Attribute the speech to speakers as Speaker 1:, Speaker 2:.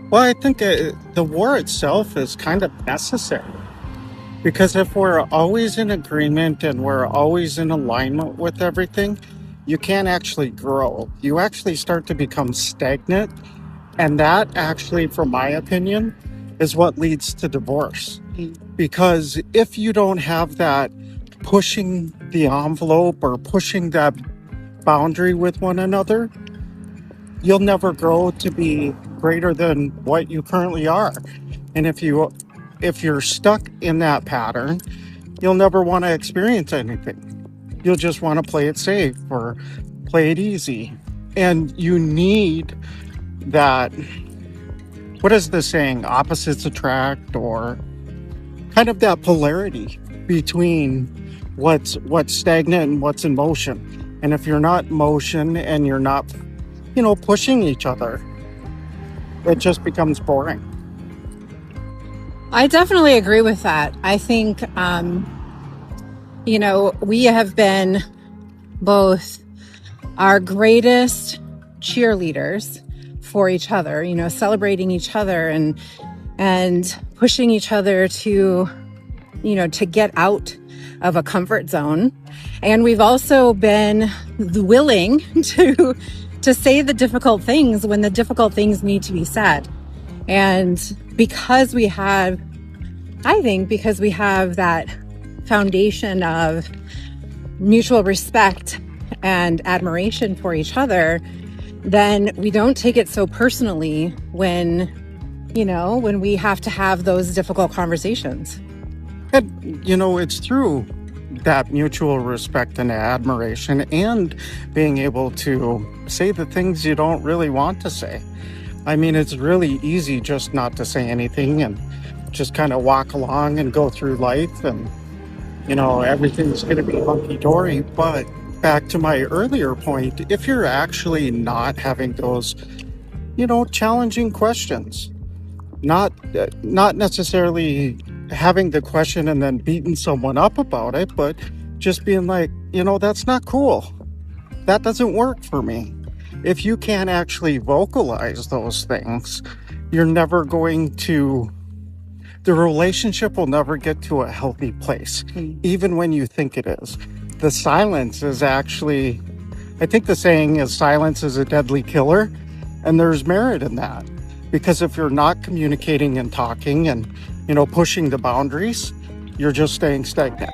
Speaker 1: Well, I think the war itself is kind of necessary because if we're always in agreement and we're always in alignment with everything, you can't actually grow. You actually start to become stagnant. And that actually, from my opinion, is what leads to divorce. Because if you don't have that pushing the envelope or pushing that boundary with one another, you'll never grow to be greater than what you currently are. And if you're stuck in that pattern, you'll never want to experience anything. You'll just want to play it safe or play it easy. And you need that, what is the saying, opposites attract, or kind of that polarity between what's stagnant and what's in motion. And if you're not in motion and you're not, pushing each other, it just becomes boring.
Speaker 2: I definitely agree with that. I think, we have been both our greatest cheerleaders for each other, celebrating each other and pushing each other to get out of a comfort zone. And we've also been willing to say the difficult things when the difficult things need to be said. And because we have that foundation of mutual respect and admiration for each other, then we don't take it so personally when we have to have those difficult conversations.
Speaker 1: And, it's through that mutual respect and admiration and being able to say the things you don't really want to say. I mean, it's really easy just not to say anything and just kind of walk along and go through life and, everything's going to be hunky-dory. But back to my earlier point, if you're actually not having those, challenging questions, not necessarily having the question and then beating someone up about it, but just being like, that's not cool. That doesn't work for me. If you can't actually vocalize those things, you're never going to, the relationship will never get to a healthy place, even when you think it is. The silence is actually, I think the saying is silence is a deadly killer, and there's merit in that. Because if you're not communicating and talking and, pushing the boundaries, you're just staying stagnant.